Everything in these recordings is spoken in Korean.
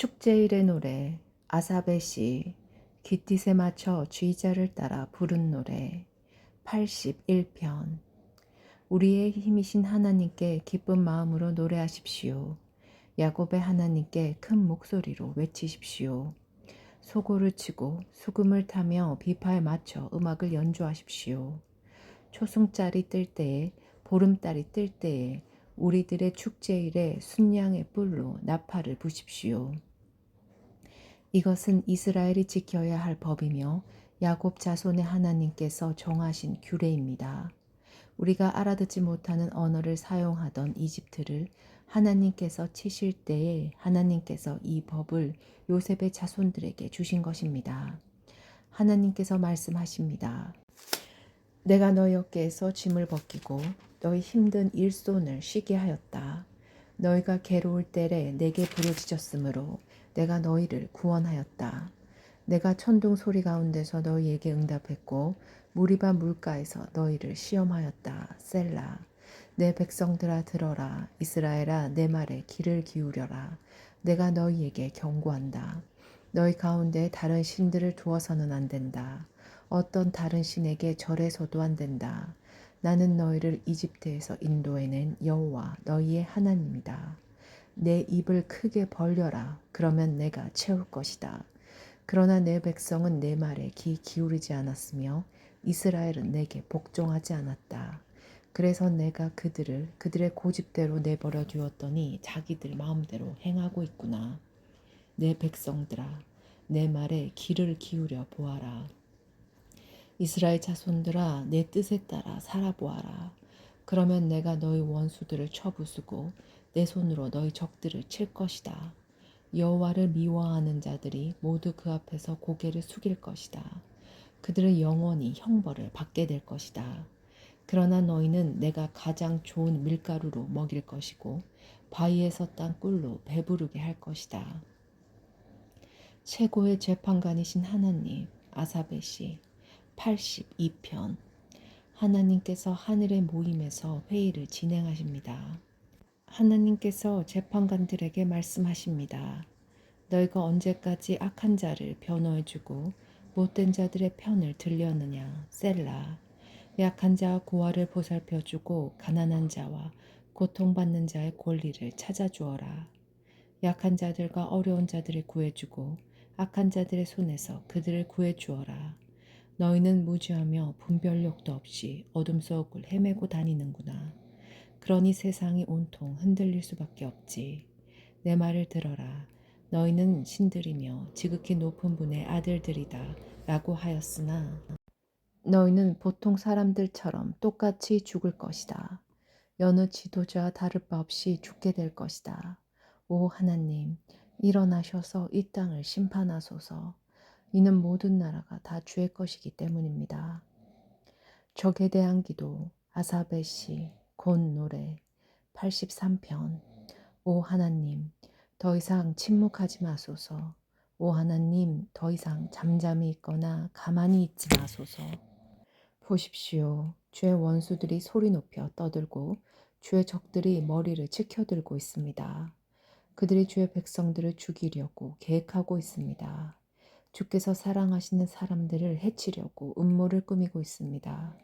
축제일의 노래 아사베 시 깃딧에 맞춰 쥐자를 따라 부른 노래 81편. 우리의 힘이신 하나님께 기쁜 마음으로 노래하십시오. 야곱의 하나님께 큰 목소리로 외치십시오. 소고를 치고 수금을 타며 비파에 맞춰 음악을 연주하십시오. 초승달이 뜰 때에 보름달이 뜰 때에 우리들의 축제일에 순양의 뿔로 나팔을 부십시오. 이것은 이스라엘이 지켜야 할 법이며 야곱 자손의 하나님께서 정하신 규례입니다. 우리가 알아듣지 못하는 언어를 사용하던 이집트를 하나님께서 치실 때에 하나님께서 이 법을 요셉의 자손들에게 주신 것입니다. 하나님께서 말씀하십니다. 내가 너희 어깨에서 짐을 벗기고 너희 힘든 일손을 쉬게 하였다. 너희가 괴로울 때에 내게 부르짖었으므로 내가 너희를 구원하였다. 내가 천둥 소리 가운데서 너희에게 응답했고 무리바 물가에서 너희를 시험하였다. 셀라. 내 백성들아 들어라. 이스라엘아 내 말에 귀를 기울여라. 내가 너희에게 경고한다. 너희 가운데 다른 신들을 두어서는 안 된다. 어떤 다른 신에게 절해서도 안 된다. 나는 너희를 이집트에서 인도해낸 여호와 너희의 하나님이다. 내 입을 크게 벌려라. 그러면 내가 채울 것이다. 그러나 내 백성은 내 말에 귀 기울이지 않았으며 이스라엘은 내게 복종하지 않았다. 그래서 내가 그들의 고집대로 내버려 두었더니 자기들 마음대로 행하고 있구나. 내 백성들아, 내 말에 귀를 기울여 보아라. 이스라엘 자손들아 내 뜻에 따라 살아보아라. 그러면 내가 너희 원수들을 쳐부수고 내 손으로 너희 적들을 칠 것이다. 여호와를 미워하는 자들이 모두 그 앞에서 고개를 숙일 것이다. 그들은 영원히 형벌을 받게 될 것이다. 그러나 너희는 내가 가장 좋은 밀가루로 먹일 것이고 바위에서 딴 꿀로 배부르게 할 것이다. 최고의 재판관이신 하나님, 아사베 시 82편. 하나님께서 하늘의 모임에서 회의를 진행하십니다. 하나님께서 재판관들에게 말씀하십니다. 너희가 언제까지 악한 자를 변호해주고 못된 자들의 편을 들려느냐. 셀라. 약한 자와 고아를 보살펴주고 가난한 자와 고통받는 자의 권리를 찾아주어라. 약한 자들과 어려운 자들을 구해주고 악한 자들의 손에서 그들을 구해주어라. 너희는 무지하며 분별력도 없이 어둠 속을 헤매고 다니는구나. 그러니 세상이 온통 흔들릴 수밖에 없지. 내 말을 들어라. 너희는 신들이며 지극히 높은 분의 아들들이다 라고 하였으나 너희는 보통 사람들처럼 똑같이 죽을 것이다. 여느 지도자와 다를 바 없이 죽게 될 것이다. 오 하나님, 일어나셔서 이 땅을 심판하소서. 이는 모든 나라가 다 주의 것이기 때문입니다. 적에 대한 기도 아사베 시 곧 노래 83편. 오 하나님, 더 이상 침묵하지 마소서. 오 하나님, 더 이상 잠잠히 있거나 가만히 있지 마소서. 보십시오. 주의 원수들이 소리 높여 떠들고 주의 적들이 머리를 치켜들고 있습니다. 그들이 주의 백성들을 죽이려고 계획하고 있습니다. 주께서 사랑하시는 사람들을 해치려고 음모를 꾸미고 있습니다.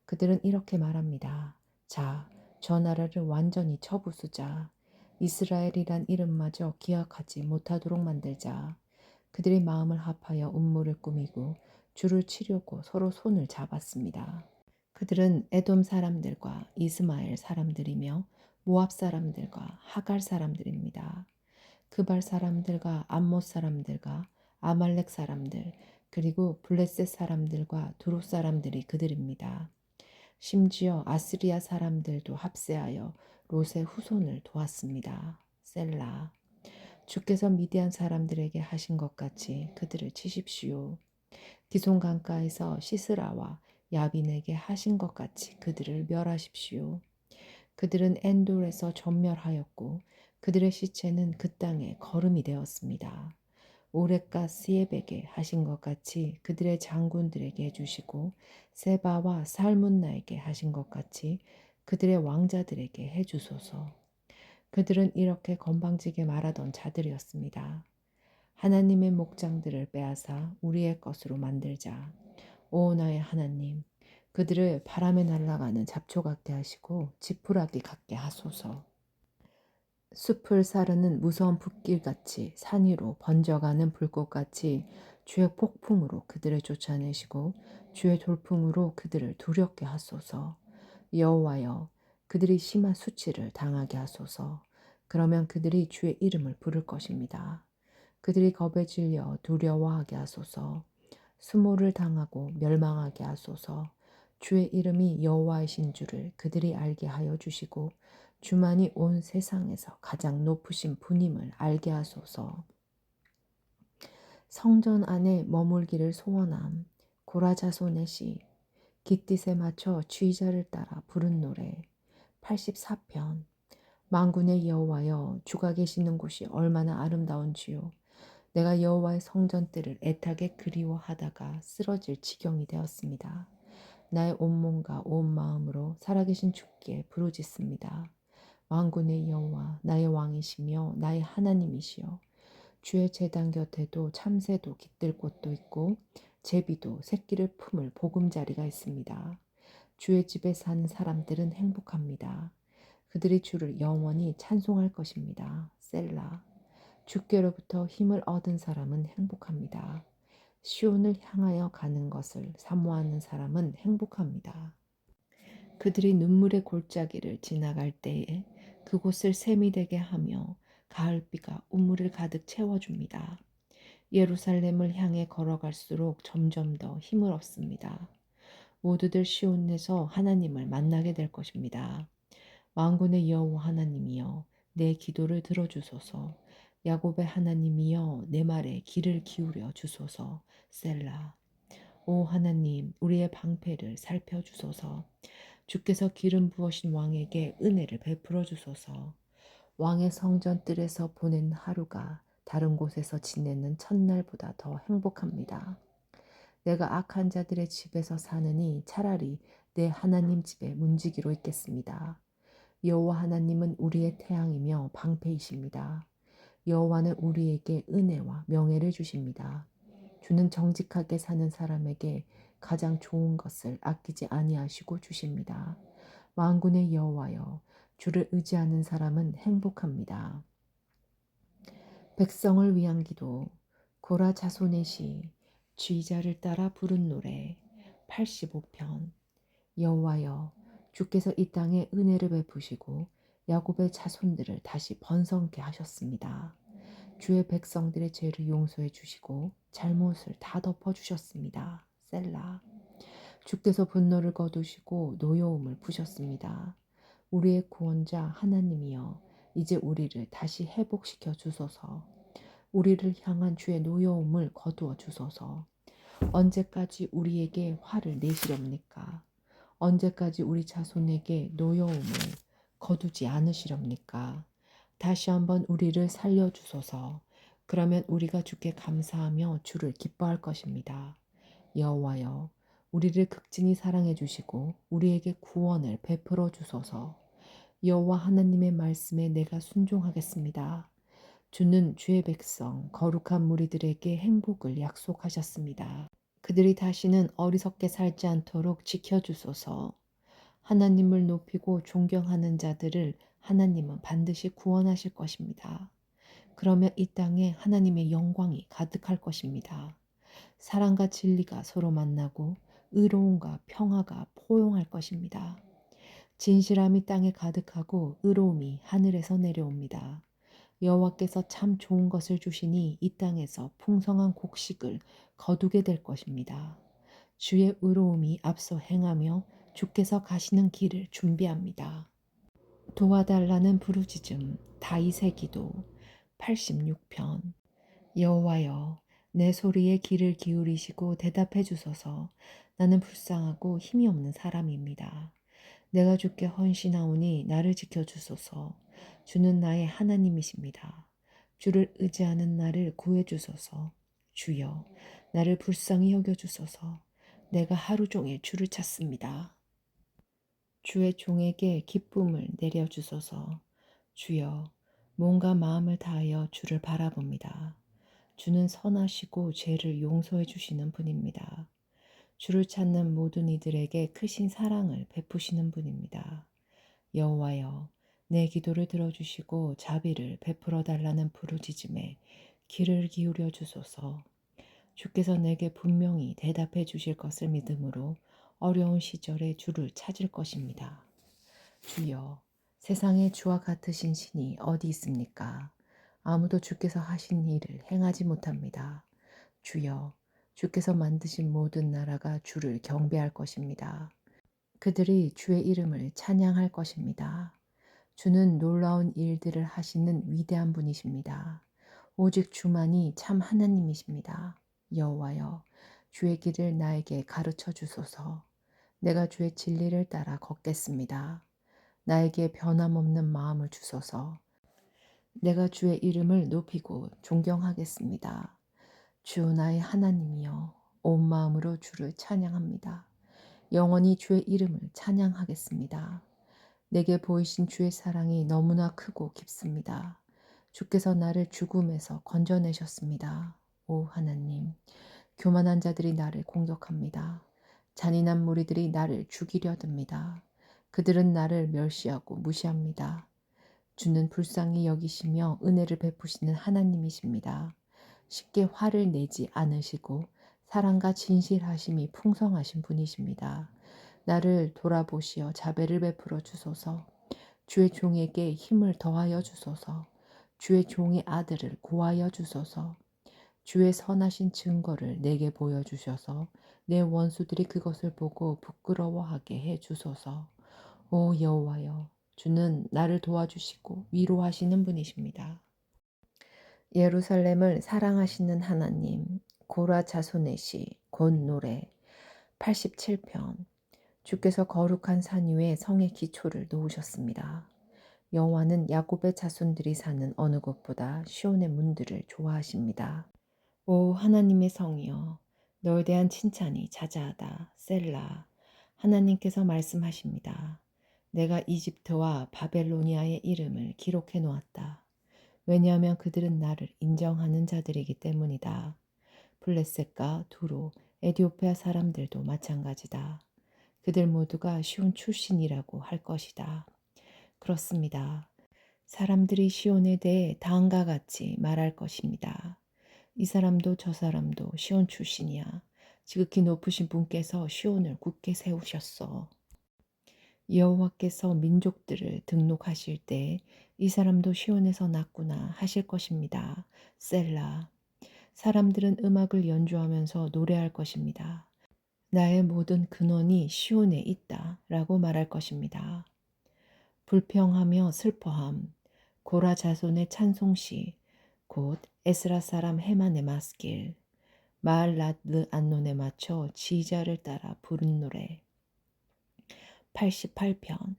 그들은 이렇게 말합니다. 자, 저 나라를 완전히 쳐부수자. 이스라엘이란 이름마저 기억하지 못하도록 만들자. 그들이 마음을 합하여 음모를 꾸미고 주를 치려고 서로 손을 잡았습니다. 그들은 에돔 사람들과 이스마엘 사람들이며 모압 사람들과 하갈 사람들입니다. 그발 사람들과 암못 사람들과 아말렉 사람들 그리고 블레셋 사람들과 두로 사람들이 그들입니다. 심지어 아스리아 사람들도 합세하여 롯의 후손을 도왔습니다. 셀라. 주께서 미디안 사람들에게 하신 것 같이 그들을 치십시오. 디손 강가에서 시스라와 야빈에게 하신 것 같이 그들을 멸하십시오. 그들은 엔돌에서 전멸하였고 그들의 시체는 그 땅에 거름이 되었습니다. 오렉과 스옙에게 하신 것 같이 그들의 장군들에게 해주시고 세바와 살문나에게 하신 것 같이 그들의 왕자들에게 해주소서. 그들은 이렇게 건방지게 말하던 자들이었습니다. 하나님의 목장들을 빼앗아 우리의 것으로 만들자. 오 나의 하나님, 그들을 바람에 날아가는 잡초 같게 하시고 지푸라기 같게 하소서. 숲을 사르는 무서운 불길같이 산 위로 번져가는 불꽃같이 주의 폭풍으로 그들을 쫓아내시고 주의 돌풍으로 그들을 두렵게 하소서. 여호와여, 그들이 심한 수치를 당하게 하소서. 그러면 그들이 주의 이름을 부를 것입니다. 그들이 겁에 질려 두려워하게 하소서. 수모를 당하고 멸망하게 하소서. 주의 이름이 여호와이신 줄을 그들이 알게 하여 주시고 주만이 온 세상에서 가장 높으신 분임을 알게 하소서. 성전 안에 머물기를 소원함. 고라 자손의 시. 깃딧에 맞춰 주의자를 따라 부른 노래. 84편. 만군의 여호와여, 주가 계시는 곳이 얼마나 아름다운지요. 내가 여호와의 성전들을 애타게 그리워하다가 쓰러질 지경이 되었습니다. 나의 온몸과 온 마음으로 살아계신 주께 부르짖습니다. 만군의 여호와, 나의 왕이시며 나의 하나님이시여. 주의 제단 곁에도 참새도 깃들 곳도 있고 제비도 새끼를 품을 보금자리가 있습니다. 주의 집에 사는 사람들은 행복합니다. 그들이 주를 영원히 찬송할 것입니다. 셀라. 주께로부터 힘을 얻은 사람은 행복합니다. 시온을 향하여 가는 것을 사모하는 사람은 행복합니다. 그들이 눈물의 골짜기를 지나갈 때에 그곳을 샘이 되게 하며 가을비가 우물을 가득 채워줍니다. 예루살렘을 향해 걸어갈수록 점점 더 힘을 얻습니다. 모두들 시온에서 하나님을 만나게 될 것입니다. 만군의 여호와 하나님이여, 내 기도를 들어주소서. 야곱의 하나님이여, 내 말에 귀를 기울여 주소서. 셀라. 오 하나님, 우리의 방패를 살펴주소서. 주께서 기름 부으신 왕에게 은혜를 베풀어 주소서. 왕의 성전 뜰에서 보낸 하루가 다른 곳에서 지내는 첫날보다 더 행복합니다. 내가 악한 자들의 집에서 사느니 차라리 내 하나님 집에 문지기로 있겠습니다. 여호와 하나님은 우리의 태양이며 방패이십니다. 여호와는 우리에게 은혜와 명예를 주십니다. 주는 정직하게 사는 사람에게 가장 좋은 것을 아끼지 아니하시고 주십니다. 만군의 여호와여, 주를 의지하는 사람은 행복합니다. 백성을 위한 기도. 고라 자손의 시. 지휘자를 따라 부른 노래. 85편. 여호와여, 주께서 이 땅에 은혜를 베푸시고 야곱의 자손들을 다시 번성케 하셨습니다. 주의 백성들의 죄를 용서해 주시고 잘못을 다 덮어 주셨습니다. 셀라. 주께서 분노를 거두시고 노여움을 푸셨습니다. 우리의 구원자 하나님이여, 이제 우리를 다시 회복시켜 주소서. 우리를 향한 주의 노여움을 거두어 주소서. 언제까지 우리에게 화를 내시렵니까? 언제까지 우리 자손에게 노여움을 거두지 않으시렵니까? 다시 한번 우리를 살려주소서. 그러면 우리가 주께 감사하며 주를 기뻐할 것입니다. 여호와여, 우리를 극진히 사랑해 주시고 우리에게 구원을 베풀어 주소서. 여호와 하나님의 말씀에 내가 순종하겠습니다. 주는 주의 백성 거룩한 무리들에게 행복을 약속하셨습니다. 그들이 다시는 어리석게 살지 않도록 지켜주소서. 하나님을 높이고 존경하는 자들을 하나님은 반드시 구원하실 것입니다. 그러면 이 땅에 하나님의 영광이 가득할 것입니다. 사랑과 진리가 서로 만나고 의로움과 평화가 포용할 것입니다. 진실함이 땅에 가득하고 의로움이 하늘에서 내려옵니다. 여호와께서 참 좋은 것을 주시니 이 땅에서 풍성한 곡식을 거두게 될 것입니다. 주의 의로움이 앞서 행하며 주께서 가시는 길을 준비합니다. 도와달라는 부르짖음. 다윗의 기도. 86편. 여호와여, 내 소리에 귀를 기울이시고 대답해 주소서. 나는 불쌍하고 힘이 없는 사람입니다. 내가 주께 헌신하오니 나를 지켜주소서. 주는 나의 하나님이십니다. 주를 의지하는 나를 구해주소서. 주여, 나를 불쌍히 여겨주소서. 내가 하루 종일 주를 찾습니다. 주의 종에게 기쁨을 내려주소서. 주여, 몸과 마음을 다하여 주를 바라봅니다. 주는 선하시고 죄를 용서해 주시는 분입니다. 주를 찾는 모든 이들에게 크신 사랑을 베푸시는 분입니다. 여호와여, 내 기도를 들어주시고 자비를 베풀어 달라는 부르짖음에 귀를 기울여 주소서. 주께서 내게 분명히 대답해 주실 것을 믿음으로 어려운 시절에 주를 찾을 것입니다. 주여, 세상에 주와 같으신 신이 어디 있습니까? 아무도 주께서 하신 일을 행하지 못합니다. 주여, 주께서 만드신 모든 나라가 주를 경배할 것입니다. 그들이 주의 이름을 찬양할 것입니다. 주는 놀라운 일들을 하시는 위대한 분이십니다. 오직 주만이 참 하나님이십니다. 여호와여, 주의 길을 나에게 가르쳐 주소서. 내가 주의 진리를 따라 걷겠습니다. 나에게 변함없는 마음을 주소서. 내가 주의 이름을 높이고 존경하겠습니다. 주 나의 하나님이여, 온 마음으로 주를 찬양합니다. 영원히 주의 이름을 찬양하겠습니다. 내게 보이신 주의 사랑이 너무나 크고 깊습니다. 주께서 나를 죽음에서 건져내셨습니다. 오 하나님, 교만한 자들이 나를 공격합니다. 잔인한 무리들이 나를 죽이려 듭니다. 그들은 나를 멸시하고 무시합니다. 주는 불쌍히 여기시며 은혜를 베푸시는 하나님이십니다. 쉽게 화를 내지 않으시고 사랑과 진실하심이 풍성하신 분이십니다. 나를 돌아보시어 자배를 베풀어 주소서. 주의 종에게 힘을 더하여 주소서. 주의 종의 아들을 구하여 주소서. 주의 선하신 증거를 내게 보여주셔서 내 원수들이 그것을 보고 부끄러워하게 해 주소서. 오 여호와여, 주는 나를 도와주시고 위로하시는 분이십니다. 예루살렘을 사랑하시는 하나님, 고라 자손의 시, 곧 노래, 87편. 주께서 거룩한 산 위에 성의 기초를 놓으셨습니다. 여호와는 야곱의 자손들이 사는 어느 곳보다 시온의 문들을 좋아하십니다. 오 하나님의 성이여, 너에 대한 칭찬이 자자하다. 셀라. 하나님께서 말씀하십니다. 내가 이집트와 바벨로니아의 이름을 기록해 놓았다. 왜냐하면 그들은 나를 인정하는 자들이기 때문이다. 블레셋과 두로, 에디오피아 사람들도 마찬가지다. 그들 모두가 시온 출신이라고 할 것이다. 그렇습니다. 사람들이 시온에 대해 다음과 같이 말할 것입니다. 이 사람도 저 사람도 시온 출신이야. 지극히 높으신 분께서 시온을 굳게 세우셨어. 여호와께서 민족들을 등록하실 때 이 사람도 시온에서 났구나 하실 것입니다. 셀라. 사람들은 음악을 연주하면서 노래할 것입니다. 나의 모든 근원이 시온에 있다 라고 말할 것입니다. 불평하며 슬퍼함, 고라 자손의 찬송시, 곧 에스라 사람 헤만의 마스길, 마알랏르 안논에 맞춰 지자를 따라 부른 노래. 88편.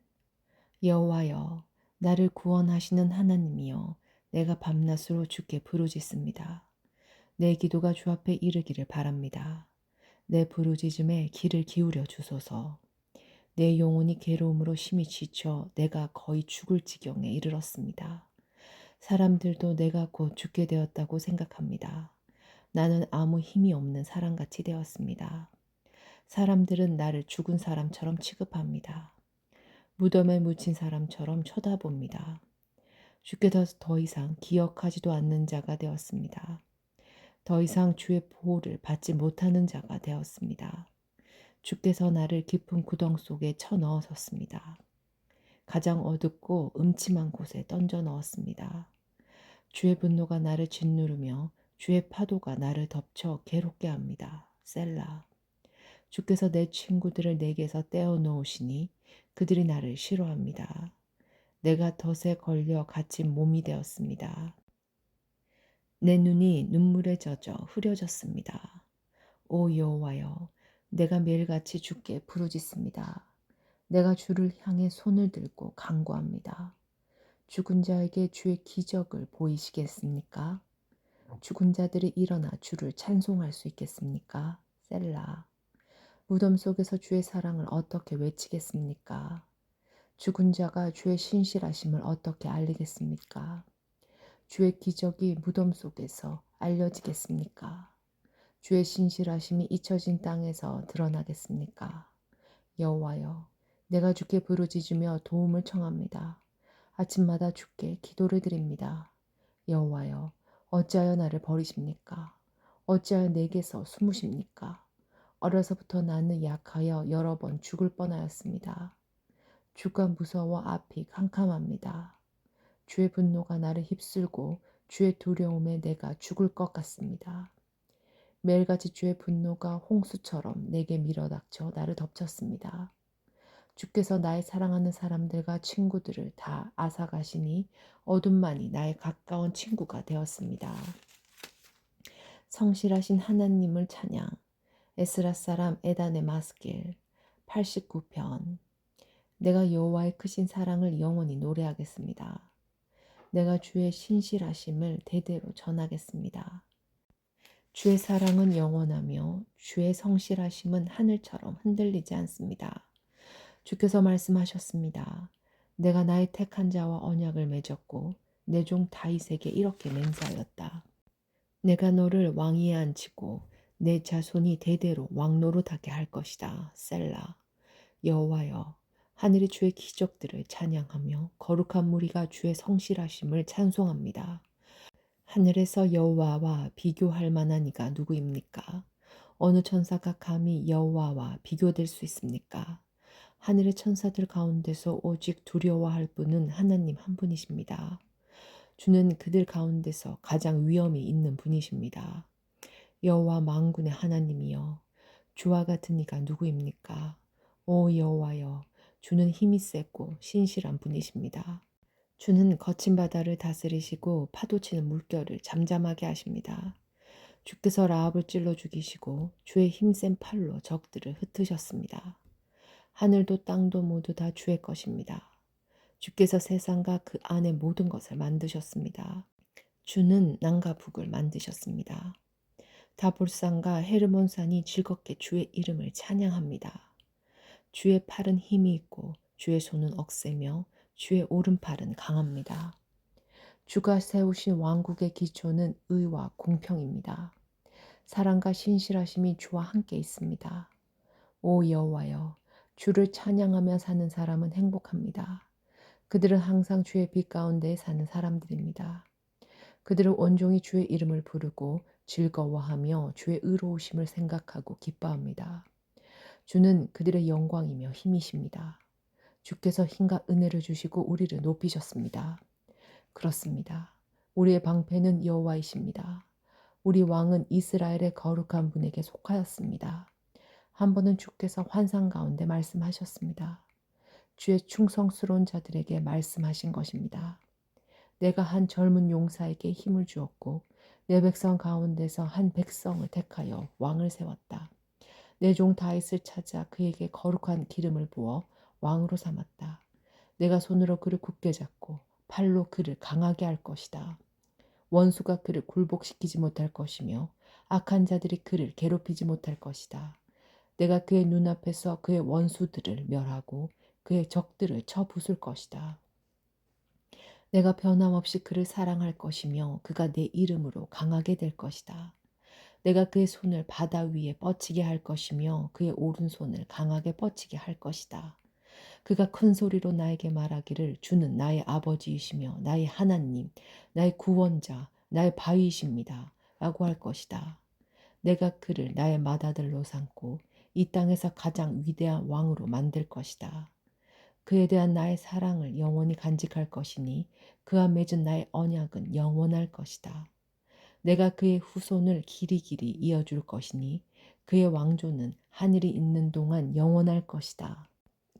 여호와여, 나를 구원하시는 하나님이여, 내가 밤낮으로 주께 부르짖습니다. 내 기도가 주 앞에 이르기를 바랍니다. 내 부르짖음에 귀를 기울여 주소서. 내 영혼이 괴로움으로 심히 지쳐 내가 거의 죽을 지경에 이르렀습니다. 사람들도 내가 곧 죽게 되었다고 생각합니다. 나는 아무 힘이 없는 사람같이 되었습니다. 사람들은 나를 죽은 사람처럼 취급합니다. 무덤에 묻힌 사람처럼 쳐다봅니다. 주께 더 이상 기억하지도 않는 자가 되었습니다. 더 이상 주의 보호를 받지 못하는 자가 되었습니다. 주께서 나를 깊은 구덩 속에 쳐넣으셨습니다. 가장 어둡고 음침한 곳에 던져 넣었습니다. 주의 분노가 나를 짓누르며 주의 파도가 나를 덮쳐 괴롭게 합니다. 셀라. 주께서 내 친구들을 내게서 떼어 놓으시니 그들이 나를 싫어합니다. 내가 덫에 걸려 갇힌 몸이 되었습니다. 내 눈이 눈물에 젖어 흐려졌습니다. 오 여호와여, 내가 매일같이 주께 부르짖습니다. 내가 주를 향해 손을 들고 간구합니다. 죽은 자에게 주의 기적을 보이시겠습니까? 죽은 자들이 일어나 주를 찬송할 수 있겠습니까? 셀라. 무덤 속에서 주의 사랑을 어떻게 외치겠습니까? 죽은 자가 주의 신실하심을 어떻게 알리겠습니까? 주의 기적이 무덤 속에서 알려지겠습니까? 주의 신실하심이 잊혀진 땅에서 드러나겠습니까? 여호와여, 내가 주께 부르짖으며 도움을 청합니다. 아침마다 주께 기도를 드립니다. 여호와여, 어찌하여 나를 버리십니까? 어찌하여 내게서 숨으십니까? 어려서부터 나는 약하여 여러 번 죽을 뻔하였습니다. 주가 무서워 앞이 캄캄합니다. 주의 분노가 나를 휩쓸고 주의 두려움에 내가 죽을 것 같습니다. 매일같이 주의 분노가 홍수처럼 내게 밀어닥쳐 나를 덮쳤습니다. 주께서 나의 사랑하는 사람들과 친구들을 다 앗아가시니 어둠만이 나의 가까운 친구가 되었습니다. 성실하신 하나님을 찬양. 에스라 사람 에단의 마스길 89편. 내가 여호와의 크신 사랑을 영원히 노래하겠습니다. 내가 주의 신실하심을 대대로 전하겠습니다. 주의 사랑은 영원하며 주의 성실하심은 하늘처럼 흔들리지 않습니다. 주께서 말씀하셨습니다. 내가 나의 택한 자와 언약을 맺었고 내 종 다윗에게 이렇게 맹세하였다. 내가 너를 왕위에 앉히고 내 자손이 대대로 왕노릇하게 할 것이다. 셀라. 여호와여, 하늘이 주의 기적들을 찬양하며 거룩한 무리가 주의 성실하심을 찬송합니다. 하늘에서 여호와와 비교할 만한 이가 누구입니까? 어느 천사가 감히 여호와와 비교될 수 있습니까? 하늘의 천사들 가운데서 오직 두려워할 분은 하나님 한 분이십니다. 주는 그들 가운데서 가장 위엄이 있는 분이십니다. 여호와 만군의 하나님이여, 주와 같은 이가 누구입니까? 오 여호와여, 주는 힘이 세고 신실한 분이십니다. 주는 거친 바다를 다스리시고 파도치는 물결을 잠잠하게 하십니다. 주께서 라합을 찔러 죽이시고 주의 힘센 팔로 적들을 흩으셨습니다. 하늘도 땅도 모두 다 주의 것입니다. 주께서 세상과 그 안의 모든 것을 만드셨습니다. 주는 남과 북을 만드셨습니다. 다볼산과 헤르몬산이 즐겁게 주의 이름을 찬양합니다. 주의 팔은 힘이 있고 주의 손은 억세며 주의 오른팔은 강합니다. 주가 세우신 왕국의 기초는 의와 공평입니다. 사랑과 신실하심이 주와 함께 있습니다. 오 여호와여, 주를 찬양하며 사는 사람은 행복합니다. 그들은 항상 주의 빛 가운데 사는 사람들입니다. 그들은 온종일 주의 이름을 부르고 즐거워하며 주의 의로우심을 생각하고 기뻐합니다. 주는 그들의 영광이며 힘이십니다. 주께서 힘과 은혜를 주시고 우리를 높이셨습니다. 그렇습니다. 우리의 방패는 여호와이십니다. 우리 왕은 이스라엘의 거룩한 분에게 속하였습니다. 한 번은 주께서 환상 가운데 말씀하셨습니다. 주의 충성스러운 자들에게 말씀하신 것입니다. 내가 한 젊은 용사에게 힘을 주었고 내 백성 가운데서 한 백성을 택하여 왕을 세웠다. 내 종 다윗을 찾아 그에게 거룩한 기름을 부어 왕으로 삼았다. 내가 손으로 그를 굳게 잡고 팔로 그를 강하게 할 것이다. 원수가 그를 굴복시키지 못할 것이며 악한 자들이 그를 괴롭히지 못할 것이다. 내가 그의 눈앞에서 그의 원수들을 멸하고 그의 적들을 쳐 부술 것이다. 내가 변함없이 그를 사랑할 것이며 그가 내 이름으로 강하게 될 것이다. 내가 그의 손을 바다 위에 뻗치게 할 것이며 그의 오른손을 강하게 뻗치게 할 것이다. 그가 큰 소리로 나에게 말하기를 주는 나의 아버지이시며 나의 하나님, 나의 구원자, 나의 바위이십니다. 라고 할 것이다. 내가 그를 나의 맏아들로 삼고 이 땅에서 가장 위대한 왕으로 만들 것이다. 그에 대한 나의 사랑을 영원히 간직할 것이니 그와 맺은 나의 언약은 영원할 것이다. 내가 그의 후손을 길이길이 이어줄 것이니 그의 왕조는 하늘이 있는 동안 영원할 것이다.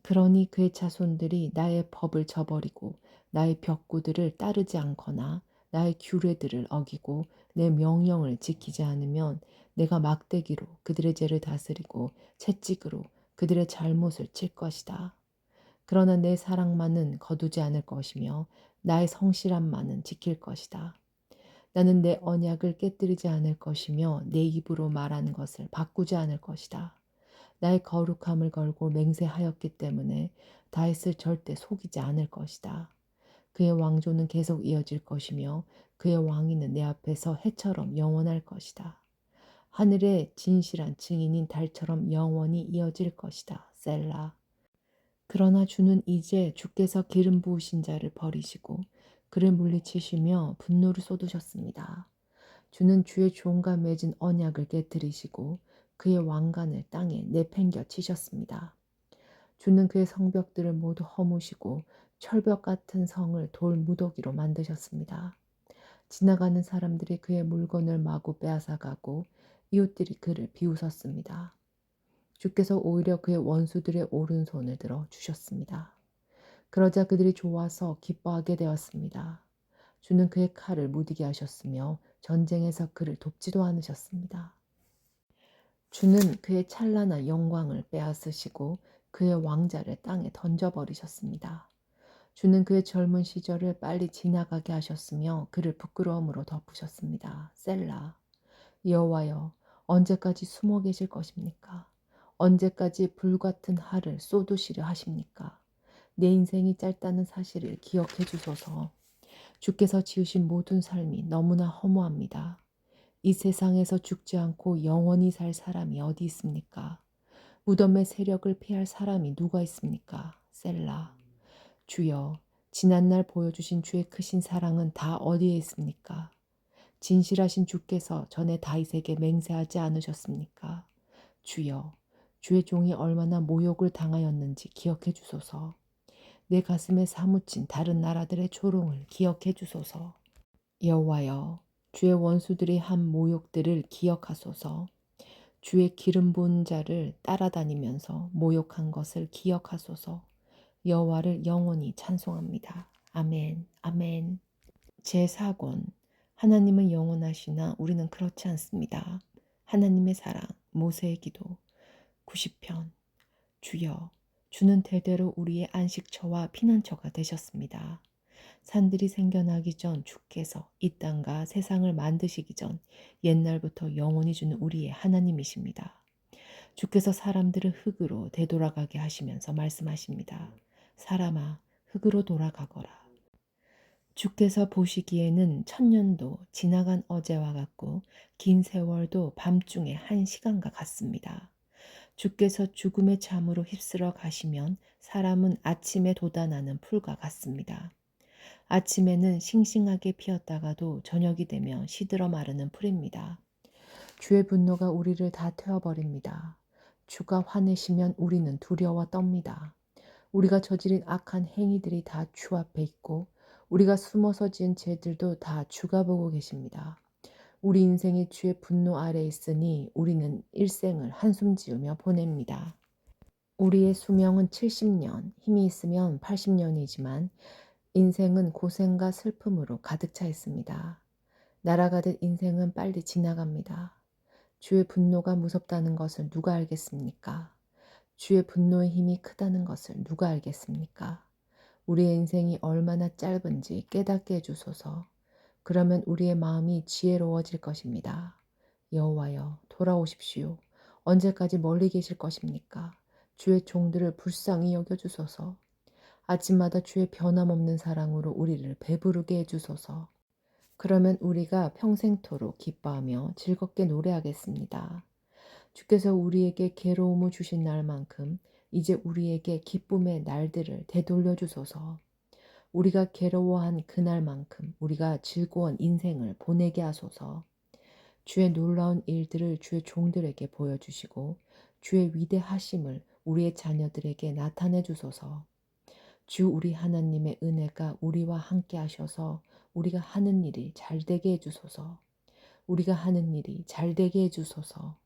그러니 그의 자손들이 나의 법을 저버리고 나의 벽구들을 따르지 않거나 나의 규례들을 어기고 내 명령을 지키지 않으면 내가 막대기로 그들의 죄를 다스리고 채찍으로 그들의 잘못을 칠 것이다. 그러나 내 사랑만은 거두지 않을 것이며 나의 성실함만은 지킬 것이다. 나는 내 언약을 깨뜨리지 않을 것이며 내 입으로 말하는 것을 바꾸지 않을 것이다. 나의 거룩함을 걸고 맹세하였기 때문에 다윗을 절대 속이지 않을 것이다. 그의 왕조는 계속 이어질 것이며 그의 왕위는 내 앞에서 해처럼 영원할 것이다. 하늘의 진실한 증인인 달처럼 영원히 이어질 것이다. 셀라. 그러나 주는 이제 주께서 기름 부으신 자를 버리시고 그를 물리치시며 분노를 쏟으셨습니다. 주는 주의 종과 맺은 언약을 깨뜨리시고 그의 왕관을 땅에 내팽겨 치셨습니다. 주는 그의 성벽들을 모두 허무시고 철벽 같은 성을 돌 무더기로 만드셨습니다. 지나가는 사람들이 그의 물건을 마구 빼앗아가고 이웃들이 그를 비웃었습니다. 주께서 오히려 그의 원수들의 오른손을 들어 주셨습니다. 그러자 그들이 좋아서 기뻐하게 되었습니다. 주는 그의 칼을 무디게 하셨으며 전쟁에서 그를 돕지도 않으셨습니다. 주는 그의 찬란한 영광을 빼앗으시고 그의 왕자를 땅에 던져버리셨습니다. 주는 그의 젊은 시절을 빨리 지나가게 하셨으며 그를 부끄러움으로 덮으셨습니다. 셀라. 여호와여, 언제까지 숨어 계실 것입니까? 언제까지 불같은 활을 쏟으시려 하십니까? 내 인생이 짧다는 사실을 기억해 주소서. 주께서 지으신 모든 삶이 너무나 허무합니다. 이 세상에서 죽지 않고 영원히 살 사람이 어디 있습니까? 무덤의 세력을 피할 사람이 누가 있습니까? 셀라. 주여, 지난날 보여주신 주의 크신 사랑은 다 어디에 있습니까? 진실하신 주께서 전에 다윗에게 맹세하지 않으셨습니까? 주여, 주의 종이 얼마나 모욕을 당하였는지 기억해 주소서. 내 가슴에 사무친 다른 나라들의 조롱을 기억해 주소서. 여호와여, 주의 원수들이 한 모욕들을 기억하소서. 주의 기름 부은 자를 따라다니면서 모욕한 것을 기억하소서. 여호와를 영원히 찬송합니다. 아멘, 아멘. 제4권. 하나님은 영원하시나 우리는 그렇지 않습니다. 하나님의 사랑, 모세의 기도. 90편. 주여, 주는 대대로 우리의 안식처와 피난처가 되셨습니다. 산들이 생겨나기 전 주께서 이 땅과 세상을 만드시기 전 옛날부터 영원히 주는 우리의 하나님이십니다. 주께서 사람들을 흙으로 되돌아가게 하시면서 말씀하십니다. 사람아, 흙으로 돌아가거라. 주께서 보시기에는 천년도 지나간 어제와 같고 긴 세월도 밤중에 한 시간과 같습니다. 주께서 죽음의 잠으로 휩쓸어 가시면 사람은 아침에 돋아나는 풀과 같습니다. 아침에는 싱싱하게 피었다가도 저녁이 되면 시들어 마르는 풀입니다. 주의 분노가 우리를 다 태워버립니다. 주가 화내시면 우리는 두려워 떱니다. 우리가 저지른 악한 행위들이 다 주 앞에 있고 우리가 숨어서 지은 죄들도 다 주가 보고 계십니다. 우리 인생이 주의 분노 아래 있으니 우리는 일생을 한숨 지으며 보냅니다. 우리의 수명은 70년, 힘이 있으면 80년이지만 인생은 고생과 슬픔으로 가득 차 있습니다. 날아가듯 인생은 빨리 지나갑니다. 주의 분노가 무섭다는 것을 누가 알겠습니까? 주의 분노의 힘이 크다는 것을 누가 알겠습니까? 우리의 인생이 얼마나 짧은지 깨닫게 해주소서. 그러면 우리의 마음이 지혜로워질 것입니다. 여호와여, 돌아오십시오. 언제까지 멀리 계실 것입니까? 주의 종들을 불쌍히 여겨주소서. 아침마다 주의 변함없는 사랑으로 우리를 배부르게 해주소서. 그러면 우리가 평생토록 기뻐하며 즐겁게 노래하겠습니다. 주께서 우리에게 괴로움을 주신 날만큼 이제 우리에게 기쁨의 날들을 되돌려 주소서. 우리가 괴로워한 그날만큼 우리가 즐거운 인생을 보내게 하소서. 주의 놀라운 일들을 주의 종들에게 보여주시고 주의 위대하심을 우리의 자녀들에게 나타내 주소서. 주 우리 하나님의 은혜가 우리와 함께 하셔서 우리가 하는 일이 잘 되게 해주소서. 우리가 하는 일이 잘 되게 해주소서.